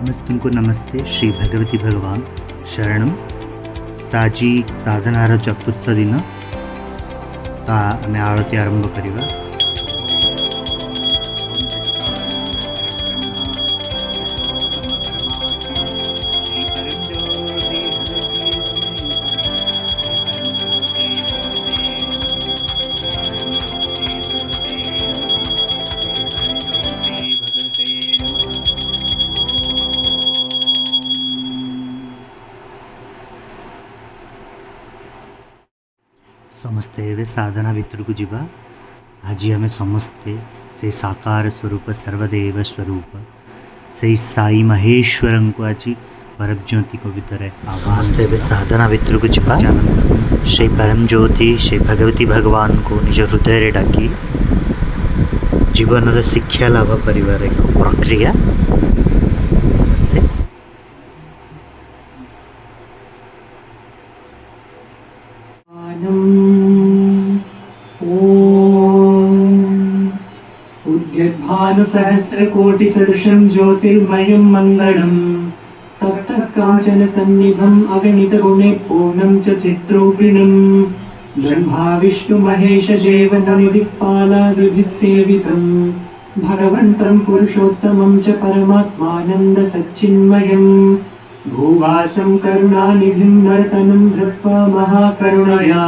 ସମସ୍ତଙ୍କୁ ନମସ୍ତେ। ଶ୍ରୀ ଭଗବତୀ ଭଗବାନ ଶରଣମ୍। ତ ଆଜି ସାଧନାର ଚତୁର୍ଥ ଦିନ, ତ ଆମେ ଆଳତି ଆରମ୍ଭ କରିବା। ସମସ୍ତେ ଏବେ ସାଧନା ଭିତରକୁ ଯିବା। ଆଜି ଆମେ ସମସ୍ତେ ସେଇ ସାକାର ସ୍ୱରୂପ ସର୍ବଦେବ ସ୍ୱରୂପ ସେଇ ସାଇ ମହେଶ୍ୱରଙ୍କୁ ଆଜି ପରମଜ୍ୟୋତି କବିତାରେ ସମସ୍ତେ ଏବେ ସାଧନା ଭିତରକୁ ଯିବା। ସେଇ ପରମ ଜ୍ୟୋତି ସେଇ ଭଗବତୀ ଭଗବାନଙ୍କୁ ନିଜ ହୃଦୟରେ ଡାକି ଜୀବନର ଶିକ୍ଷା ଲାଭ କରିବାର ଏକ ପ୍ରକ୍ରିୟା। ସମସ୍ତେ भानुसहस्रकोटिसदृशं ज्योतिर्मयं मङ्गलं तप्तः काञ्चनसन्निभम् अगणितगुणे पूर्णं च चित्रोपिणं ब्रह्मा विष्णुमहेशदेवमुनिदिक्पालादिभिः सेवितं भगवन्तं पुरुषोत्तमं च परमात्मानन्दसच्चिन्मयं भूवासं करुणानिधिं नरतनं धृत्वा महाकरुणया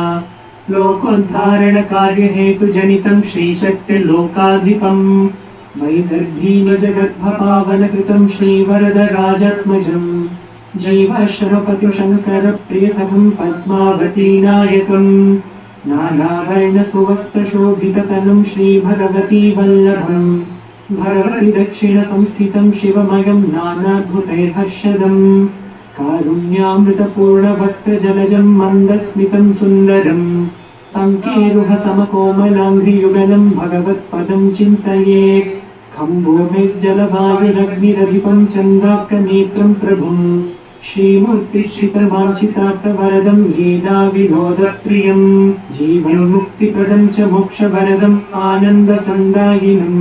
लोकोद्धारणकार्यहेतुजनितं श्रीशक्तिलोकाधिपं वैदर्भीनिजगर्भपावनकृतं श्रीवरदराजात्मजं जीवाश्रमपतिं शङ्करप्रियसखं पद्मावतीनायकं नानावर्णसुवस्त्रशोभिततनुं श्रीभगवती वल्लभं भगवति दक्षिणसंस्थितं शिवमयं नानाद्भुतैर्हर्षदम् कारुण्यामृतपूर्णभक्तजलजं मन्दस्मितं सुन्दरं पङ्केरुहसमकोमलाङ्घ्रियुगलं भगवत्पदं चिन्तयेत् खम्भूमिर्जलवायुरग्निरधिपं चन्द्रार्कनेत्रं प्रभुं श्रीमूर्तिश्चितवाञ्छितार्थवरदं लीलाविनोदप्रियं जीवन्मुक्तिप्रदं च मोक्षवरदम् आनन्दसन्दायिनं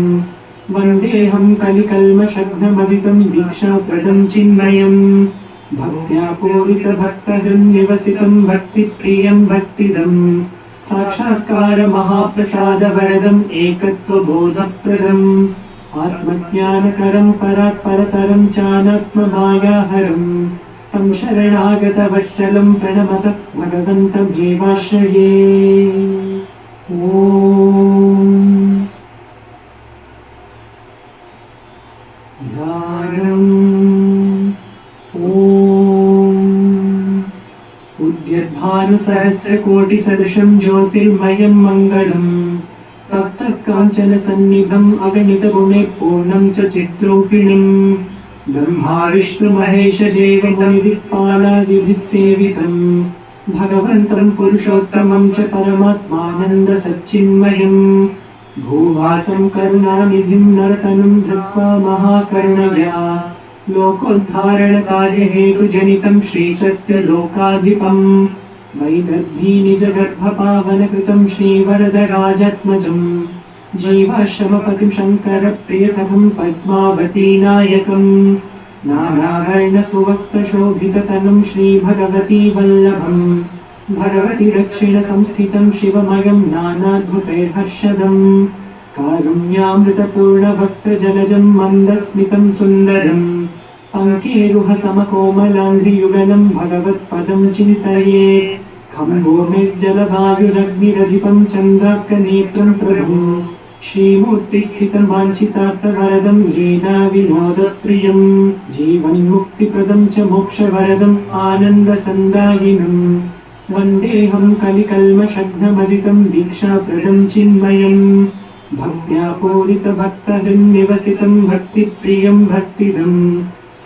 वन्देऽहं कलिकल्मषघ्नमजितं दीक्षाप्रदं चिन्मयम् भक्त्या पूरितभक्तहृन्निवसितं भक्तिप्रियं भक्तिदं साक्षात्कार महाप्रसादवरदम् एकत्वबोधप्रदम् आत्मज्ञानकरं परात्परतरं चानात्ममायाहरं तं शरणागतवत्सलं प्रणमतः भगवन्तमेवाश्रये। ॐ भानुसहस्रकोटिसदृशं ज्योतिर्मयं मङ्गलं तप्तः काञ्चनसन्निभम् अगणितगुणे पूर्णं च चित्रोपिणं ब्रह्मा विष्णुमहेशदेवमुनिदिक्पालादिभिः सेवितं भगवन्तं पुरुषोत्तमं च परमात्मानन्दसच्चिन्मयं भूवासं करुणानिधिं नरतनं धृत्वा महाकरुणया लोकोद्धारणकार्यहेतुजनितं श्रीसत्यलोकाधिपं वैदर्भीनिजगर्भपावनकृतं श्रीवरदराजात्मजं जीवाश्रमपतिं शङ्करप्रियसखं पद्मावतीनायकं नानावर्णसुवस्त्रशोभिततनुं श्रीभगवती वल्लभं भगवति दक्षिणसंस्थितं शिवमयं नानाद्भुतैर्हर्षदम् कारुण्यामृतपूर्णभक्तजलजं मन्दस्मितं सुन्दरं पङ्केरुहसमकोमलाङ्घ्रियुगलं भगवत्पदं चिन्तयेत् खम्भूमिर्जलवायुरग्निरधिपं चन्द्रार्कनेत्रं प्रभुं श्रीमूर्तिस्थितवाञ्छितार्थवरदं लीलाविनोदप्रियं जीवन्मुक्तिप्रदं च मोक्षवरदम् आनन्दसन्दायिनं वन्देऽहं कलिकल्मषघ्नमजितं दीक्षाप्रदं चिन्मयम् भक्त्या पूरितभक्तहृन्निवसितं भक्तिप्रियं भक्तिदं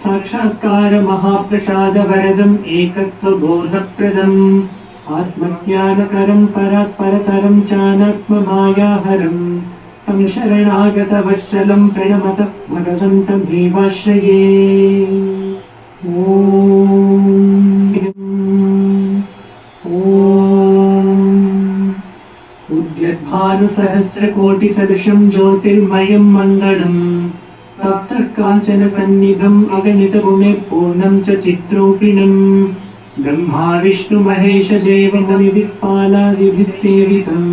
साक्षात्कार महाप्रसादवरदम् एकत्वबोधप्रदम् आत्मज्ञानकरं परात्परतरं चानात्ममायाहरं तं शरणागतवत्सलं प्रणमतः भगवन्तमेवाश्रये। भानुसहस्रकोटिसदृशं ज्योतिर्मयं मङ्गलं तप्तः काञ्चन सन्निधम् अगणितगुणैर्पूर्णं च चित्रूपिणम् ब्रह्मा विष्णु महेश देव मुनिदिक्पालादिभिः सेवितम्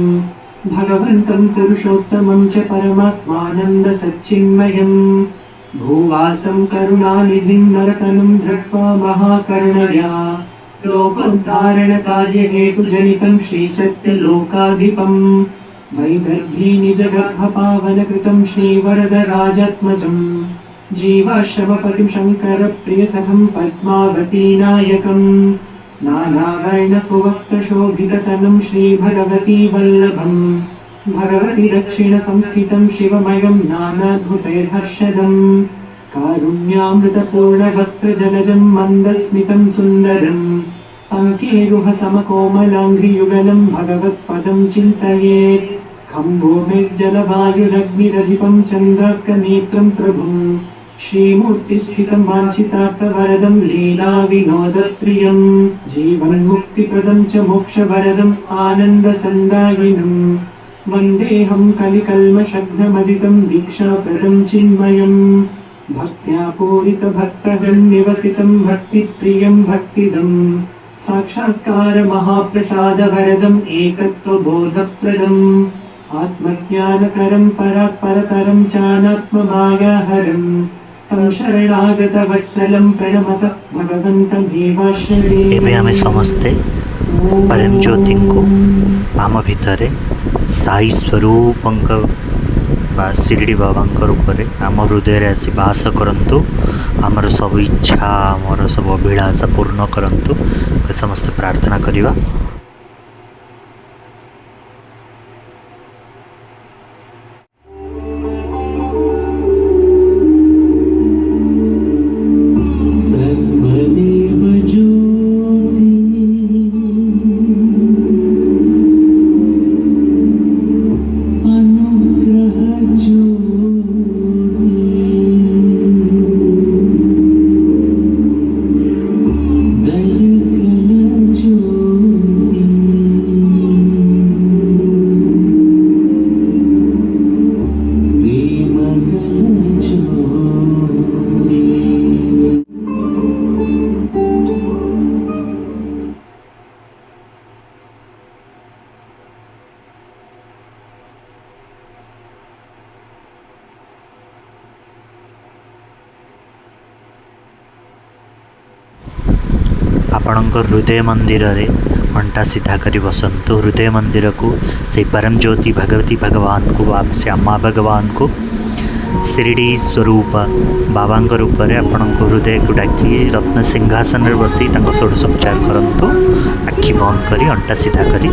भगवन्तं पुरुषोत्तमं च परमात्मानन्द सच्चिन्मयम् भूवासं करुणानिधिं नरतनं धृत्वा महाकरुणया लोकोद्धारणकार्यहेतुजनितं श्रीसत्यलोकाधिपम् वैदर्भी निजगर्भपावनकृतं श्रीवरदराजात्मजम् जीवाश्रमपतिं शङ्करप्रियसखं पद्मावतीनायकम् नानावर्णसुवस्त्रशोभिततनं श्रीभगवती वल्लभम् भगवति दक्षिणसंस्थितं शिवमयं नानाद्भुतैर्हर्षदम् कारुण्यामृतपूर्णवक्त्रजलजं मन्दस्मितं सुन्दरम् पङ्केरुहसमकोमलाङ्घ्रियुगलं भगवत्पदं चिन्तयेत् खम्भूमिर्जलवायुरग्निरधिपं चन्द्रार्कनेत्रं प्रभुम् श्रीमूर्तिस्थितं वाञ्छितार्थवरदं लीलाविनोदप्रियं जीवन्मुक्तिप्रदं च मोक्षवरदम् आनन्दसन्दायिनम् वन्देऽहं कलिकल्मषघ्नमजितं दीक्षाप्रदं चिन्मयम् भक्त्या पूरितभक्तहृन्निवसितं भक्तिप्रियं भक्तिदम् साक्षात्कारमहाप्रसादवरदम् एकत्वबोधप्रदम् आत्मज्ञानकरं परात्परतरं चानात्ममायाहरम् तं शरणागतवत्सलं प्रणमतः भगवन्तमेवाश्रये। एबे आमे समस्ते परम ज्योति को आम भितर साई स्वरूपंक बा शिरडी बाबा रूप आम हृदय आसी बास करंतु आमर सब इच्छा आमर सब अभिलाषा पूर्ण करंतु समस्ते प्रार्थना करिवा। आपणकर हृदय मंदिर रे अंटा सीधा करी बसंतु। हृदय मंदिर को से परम ज्योति भगवती भगवान को श्यामा भगवान को शिरडी स्वरूप बाबा रूप में आपण हृदय को डाकी रत्न सिंहासन रे बसी षोडशोपचार करंतु। आखि बंद करी अंटा सीधा करी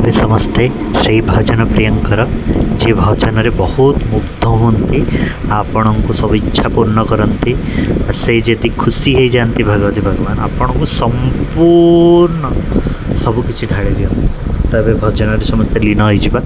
देखिए समस्ते से भजन प्रियंकर जे भजन रे बहुत मुग्ध होती आपण को सब इच्छा पूर्ण करती से जदि खुशी हो जाती भगवती भगवान आपण को संपूर्ण सबकि ढाड़ी दिखते तो ये भजन समस्ते लीन हो जावा।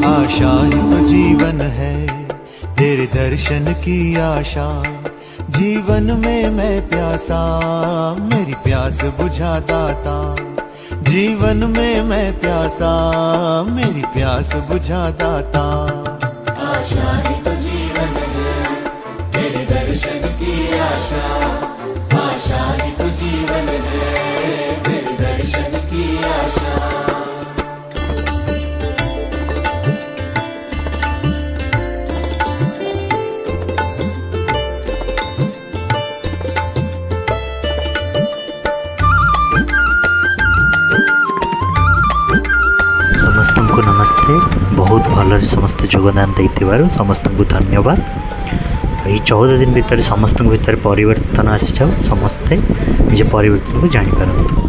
आशा ही तो जीवन है, तेरे दर्शन की आशा। जीवन में मैं प्यासा, मेरी प्यास बुझा दाता। जीवन में मैं प्यासा, मेरी प्यास बुझा दाता। आशा ही तो जीवन है, तेरे दर्शन की आशा। आशा ही तो जीवन है, तेरे दर्शन की आशा। समस्त को नमस्ते। बहुत भल समस्त योगदान देथिबारु समस्त को धन्यवाद। ये 14 दिन भितर समस्त भितर परिवर्तन आसी जाओ, समस्ते निज परिवर्तन को जानी पारंतु।